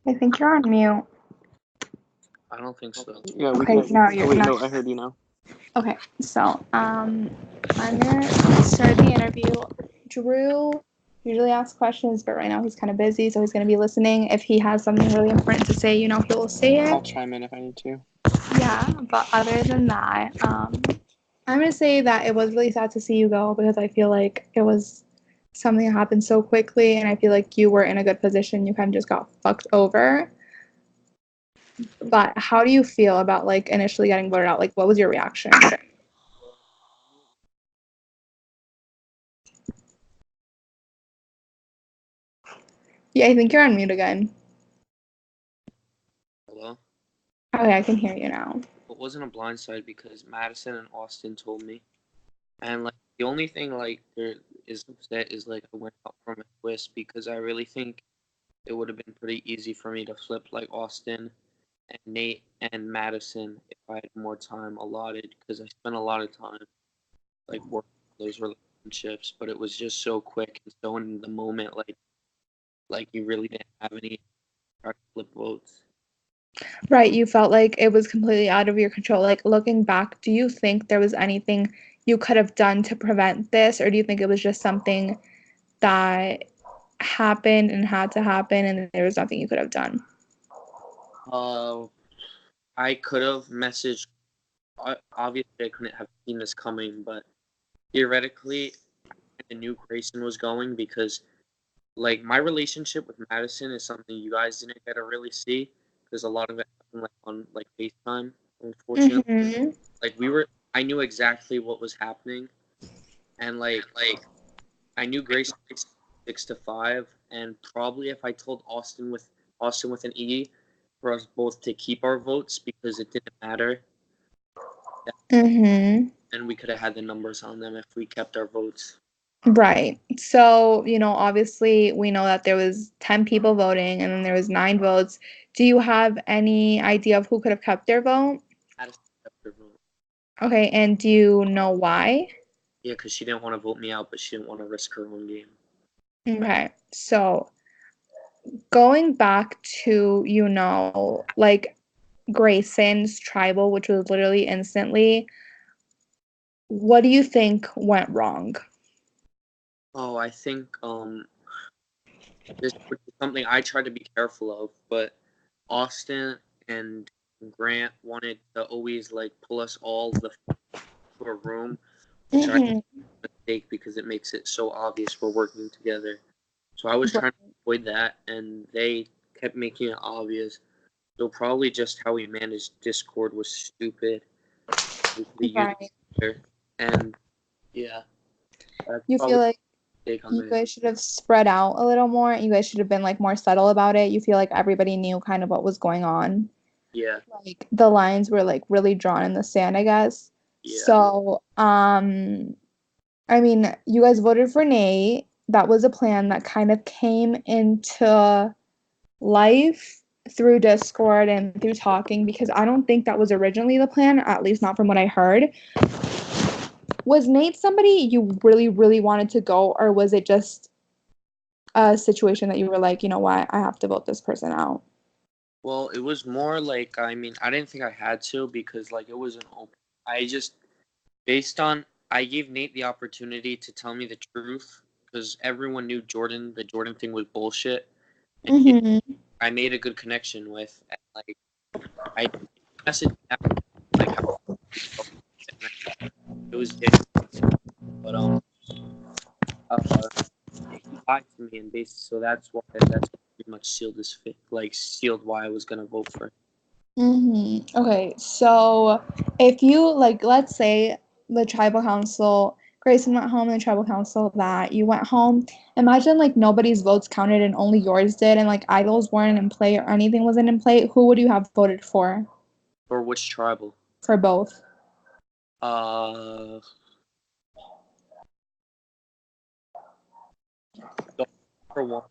I think you're on mute. I don't think so. Yeah, we Okay, can. no, Oh, you're wait, not. no, I heard you now. Okay, so I'm gonna start the interview. Drew usually asks questions, but right now he's kind of busy, so he's gonna be listening. If he has something really important to say, he will say I'll it. chime in if I need to. Yeah, but other than that, I'm gonna say that it was really sad to see you go because I feel like it was something that happened so quickly, and I feel like you were in a good position. You kind of just got fucked over. But how do you feel about like initially getting voted out? Like, what was your reaction? Yeah, I think you're on mute again. Hello? Okay, I can hear you now. It wasn't a blindside because Madison and Austin told me. And like the only thing like there is upset is like I went out from a twist because I really think it would have been pretty easy for me to flip like Austin and Nate and Madison if I had more time allotted because I spent a lot of time like working on those relationships, but it was just so quick and so in the moment like you really didn't have any try to flip votes. Right, you felt like it was completely out of your control. Like looking back, do you think there was anything you could have done to prevent this, or do you think it was just something that happened and had to happen and there was nothing you could have done? Uh, I could have messaged. Obviously, I couldn't have seen this coming, but theoretically, I knew Grayson was going because, like, my relationship with Madison is something you guys didn't get to really see because a lot of it happened like on like FaceTime. Unfortunately, Mm-hmm. like I knew exactly what was happening, and like I knew Grayson 6 to 5, and probably if I told Austin with an E for us both to keep our votes because it didn't matter, Mm-hmm. and we could have had the numbers on them if we kept our votes. Right. So, obviously we know that there was 10 people voting and then there was 9 votes. Do you have any idea of who could have kept their vote? Madison kept her vote. Okay, and do you know why? Yeah, because she didn't want to vote me out, but she didn't want to risk her own game. Okay. So, going back to, like Grayson's tribal, which was literally instantly, what do you think went wrong? Oh, I think this would be something I tried to be careful of, but Austin and Grant wanted to always like pull us all to a room, which I Mm-hmm. mistake because it makes it so obvious we're working together. So I was trying to avoid that, and they kept making it obvious. So probably just how we managed Discord was stupid. We used Right. it, and yeah, that's You feel probably like a mistake on you my. guys should have spread out a little more. You guys should have been like more subtle about it. You feel like everybody knew kind of what was going on. Yeah, Like the lines were like really drawn in the sand, I guess. yeah, So, I mean, you guys voted for Nate. That was a plan that kind of came into life through Discord and through talking because I don't think that was originally the plan, at least not from what I heard. Was Nate somebody you really, really wanted to go, or was it just a situation that you were like, you know what, I have to vote this person out? Well, it was more like I mean I didn't think I had to because like it was an open. I just based on I gave Nate the opportunity to tell me the truth because everyone knew Jordan. The Jordan thing was bullshit, and Mm-hmm. I made a good connection with. And, like I messaged him, like how he felt, and it was different, but he lied to me and basically so that's pretty much sealed his fate, like sealed why I was gonna vote for him. Mm-hmm. Okay, so if you like, let's say the tribal council, Grayson went home and the tribal council that you went home. Imagine like nobody's votes counted and only yours did, and like idols weren't in play or anything wasn't in play. Who would you have voted For which tribal? for both? Uh, for one.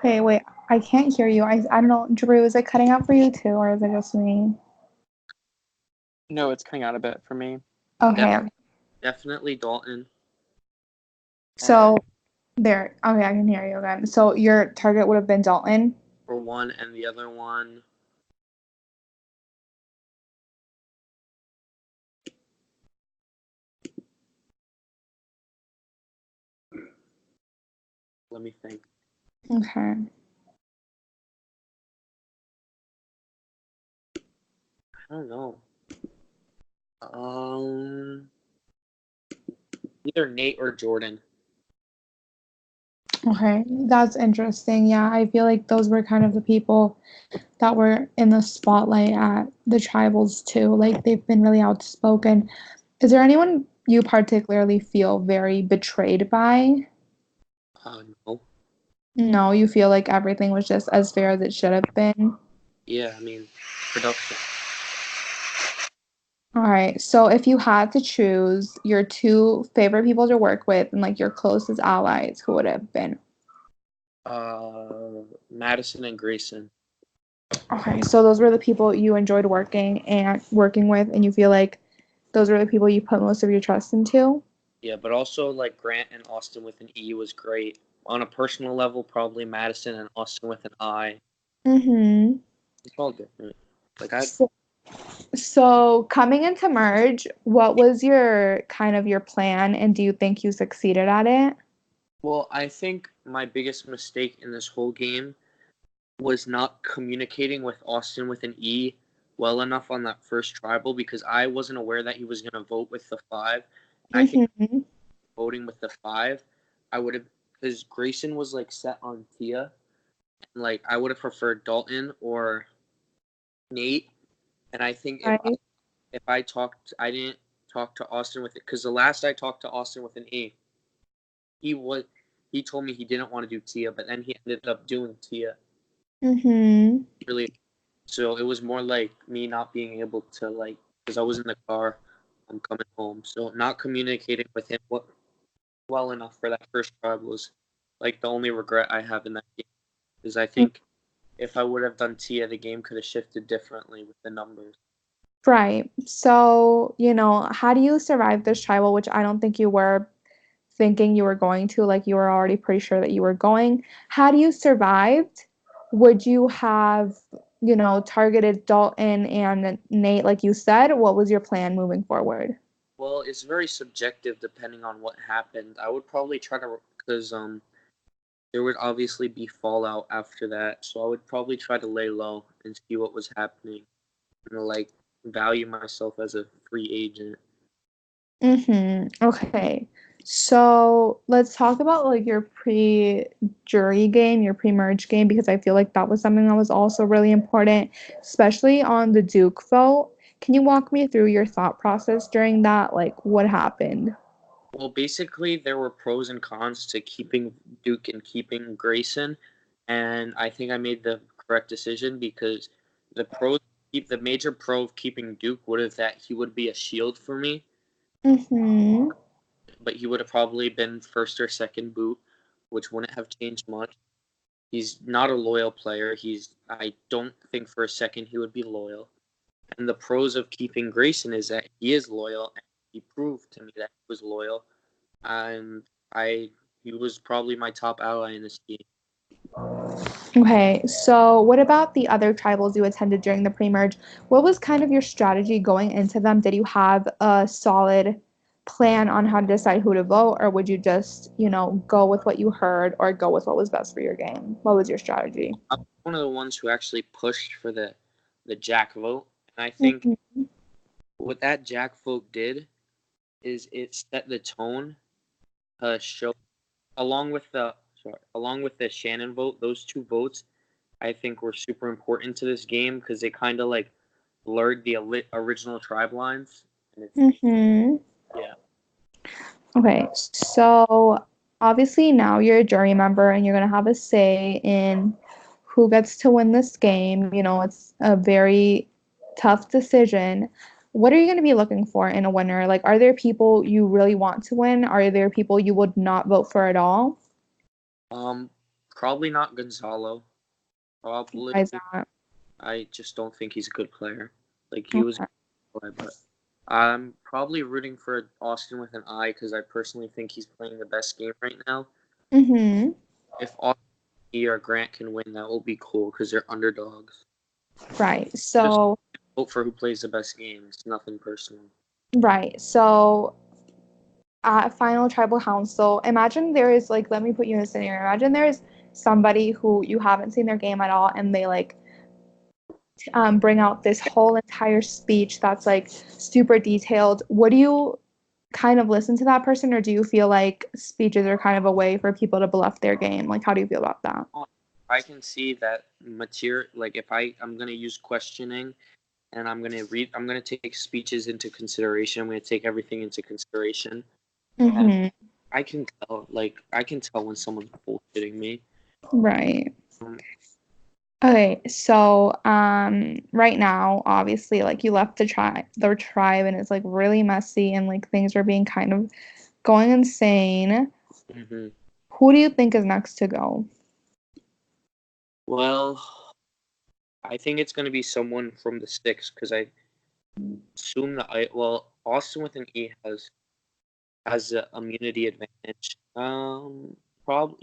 Hey, wait, I can't hear you. I don't know, Drew, is it cutting out for you too, or is it just me? No, it's cutting out a bit for me. Okay, Definitely Dalton. so There. Okay, I can hear you again. So your target would have been Dalton. for one, and the other one. Let me think. Okay. I don't know. Either Nate or Jordan. Okay, that's interesting. Yeah, I feel like those were kind of the people that were in the spotlight at the tribals too. Like they've been really outspoken. Is there anyone you particularly feel very betrayed by? No. No, you feel like everything was just as fair as it should have been. Yeah, I mean, production. All right. So if you had to choose your two favorite people to work with and like your closest allies, who would it have been? Madison and Grayson. Okay. So those were the people you enjoyed working with, and you feel like those were the people you put most of your trust into? Yeah, but also like Grant and Austin with an E was great. On a personal level, probably Madison and Austin with an I. Mm-hmm. It's all different. Like I, So coming into merge, what was your kind of your plan, and do you think you succeeded at it? well, I think my biggest mistake in this whole game was not communicating with Austin with an E well enough on that first tribal because I wasn't aware that he was going to vote with the 5. I think Mm-hmm. voting with the 5, I would have, because Grayson was like set on Tia, and like I would have preferred Dalton or Nate. And I think Right. if I talked, I didn't talk to Austin with it because the last I talked to Austin with an E, he was he told me he didn't want to do Tia, but then he ended up doing Tia. Mm-hmm. Really, so it was more like me not being able to like because I was in the car, I'm coming home, so not communicating with him well enough for that first tribe was like the only regret I have in that game. Because I think if I would have done Tia, the game could have shifted differently with the numbers. Right. So, how do you survive this tribal, which I don't think you were thinking you were going to, like you were already pretty sure that you were going. Had you survived, would you have, targeted Dalton and Nate like you said? What was your plan moving forward? Well, it's very subjective depending on what happened. I would probably try to because there would obviously be fallout after that, so I would probably try to lay low and see what was happening and like value myself as a free agent. Okay. So let's talk about like your pre-jury game, your pre-merge game, because I feel like that was something that was also really important, especially on the Duke vote. Can you walk me through your thought process during that? Like what happened? Well, basically, there were pros and cons to keeping Duke and keeping Grayson, and I think I made the correct decision because the pros, the major pro of keeping Duke would have that he would be a shield for me, Mm-hmm. but he would have probably been first or second boot, which wouldn't have changed much. He's not a loyal player. I don't think for a second he would be loyal. And the pros of keeping Grayson is that he is loyal, and he proved to me that he was loyal. And I he was probably my top ally in this game. Okay, so what about the other tribals you attended during the pre-merge? What was kind of your strategy going into them? Did you have a solid plan on how to decide who to vote, or would you just, go with what you heard or go with what was best for your game? What was your strategy? I'm one of the ones who actually pushed for the Jack vote, and I think Mhm. what that Jack vote did is it set the tone to show along with the Shannon vote. Those two votes I think were super important to this game because they kind of like blurred the original tribe lines. And it's Mhm. yeah. Okay, so obviously now you're a jury member and you're gonna have a say in who gets to win this game. It's a very tough decision. What are you gonna be looking for in a winner? Like, are there people you really want to win? Are there people you would not vote for at all? Um, Probably not Gonzalo. Probably Why is that? I just don't think he's a good player. Like he was, Okay. but I'm probably rooting for Austin with an I because I personally think he's playing the best game right now. Mm-hmm. If Austin or Grant can win, that will be cool because they're underdogs. Right. So, Vote for who plays the best game. It's nothing personal. right. So, at final tribal council, imagine there is like, let me put you in a scenario. Imagine there is somebody who you haven't seen their game at all, and they like bring out this whole entire speech that's like super detailed. Would you kind of listen to that person, or do you feel like speeches are kind of a way for people to bluff their game? Like, how do you feel about that? I can see that material. Like, if I'm gonna use questioning, and I'm gonna take speeches into consideration. I'm gonna take everything into consideration. Mm-hmm. I can tell. Like, I can tell when someone's bullshitting me. Right. Um, Okay, so right now, obviously, like you left the tribe and it's like really messy and like things are being kind of going insane. mhm. Who do you think is next to go? Well, I think it's gonna be someone from the six because I assume that Austin with an E has a immunity advantage. Probably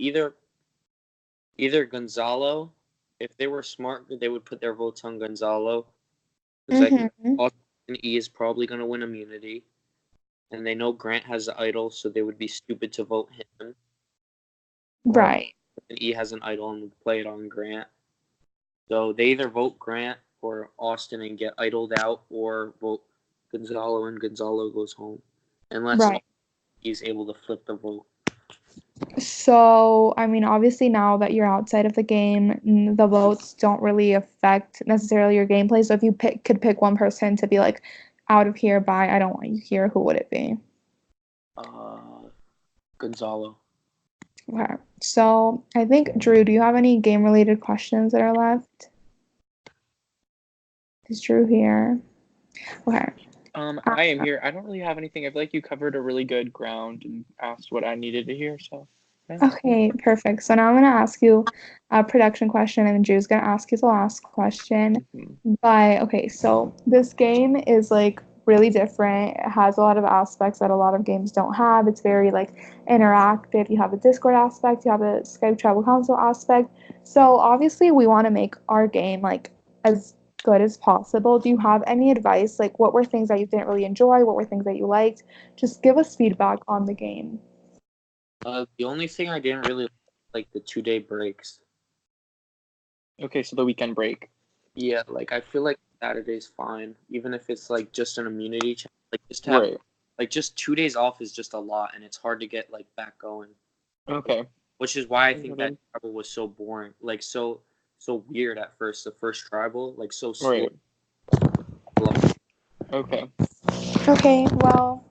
either Gonzalo. If they were smart, they would put their votes on Gonzalo because I think Mm-hmm. Austin E is probably gonna win immunity, and they know Grant has the idol, so they would be stupid to vote him. Or Right. an E has an idol and would play it on Grant. So they either vote Grant or Austin and get idled out, or vote Gonzalo and Gonzalo goes home, unless Right. he's able to flip the vote. So, I mean, obviously now that you're outside of the game, the votes don't really affect necessarily your gameplay. So if you could pick one person to be like out of here, bye, I don't want you here, who would it be? Gonzalo. Okay. So I think, Drew, do you have any game related questions that are left? Is Drew here? Okay. I am here. I don't really have anything. I feel like you covered a really good ground and asked what I needed to hear. So, yeah. Okay, perfect. So now I'm gonna ask you a production question, and Drew's gonna ask you the last question. Mhm. But okay, so this game is like really different. It has a lot of aspects that a lot of games don't have. It's very like interactive. You have a Discord aspect, you have a Skype tribal council aspect. So obviously we want to make our game like as good as possible. Do you have any advice? Like what were things that you didn't really enjoy? What were things that you liked? Just give us feedback on the game. The only thing I didn't really like the 2-day breaks. Okay, so the weekend break. Yeah, like I feel like Saturday's fine, even if it's like just an immunity check. Like just to have Right. like just 2 days off is just a lot, and it's hard to get like back going. Okay. Which is why I think that Noted. tribal was so boring, like so weird at first. The first tribal, like so slow. Right. Okay. Okay, well,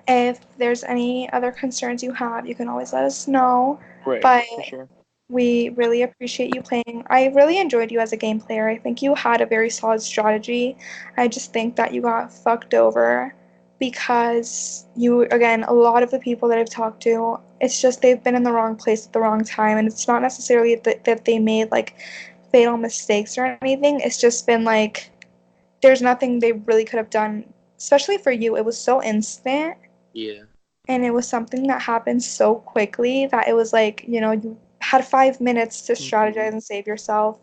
if there's any other concerns you have, you can always let us know. Right. But For sure. we really appreciate you playing. I really enjoyed you as a game player. I think you had a very solid strategy. I just think that you got fucked over because you, again, a lot of the people that I've talked to, it's just they've been in the wrong place at the wrong time. And it's not necessarily that they made like fatal mistakes or anything. It's just been like there's nothing they really could have done, especially for you. It was so instant. Yeah. And it was something that happened so quickly that it was like, you had 5 minutes to strategize and save yourself.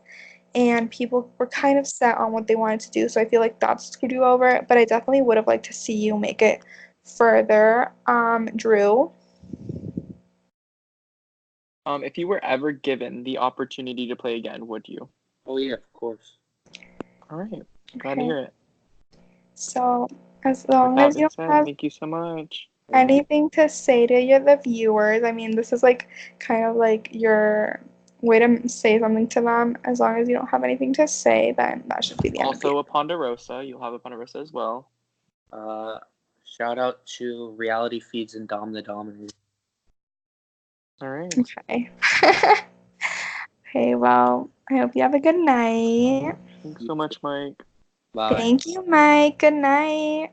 And people were kind of set on what they wanted to do. So I feel like that screwed you over. But I definitely would have liked to see you make it further. Drew. If you were ever given the opportunity to play again, would you? Oh yeah, of course. All right. Glad to Okay. hear it. So as With long that as you being don't said, have thank you so much. anything to say to the viewers, I mean, this is like kind of like your way to say something to them. As long as you don't have anything to say, then that should be the end of the Also, a Ponderosa. You'll have a Ponderosa as well. Uh, Shout out to Reality Feeds and Dom the Dominator. All right. Okay. Okay, well, I hope you have a good night. Thanks so much, Mike. Bye. Thank you, Mike. Good night.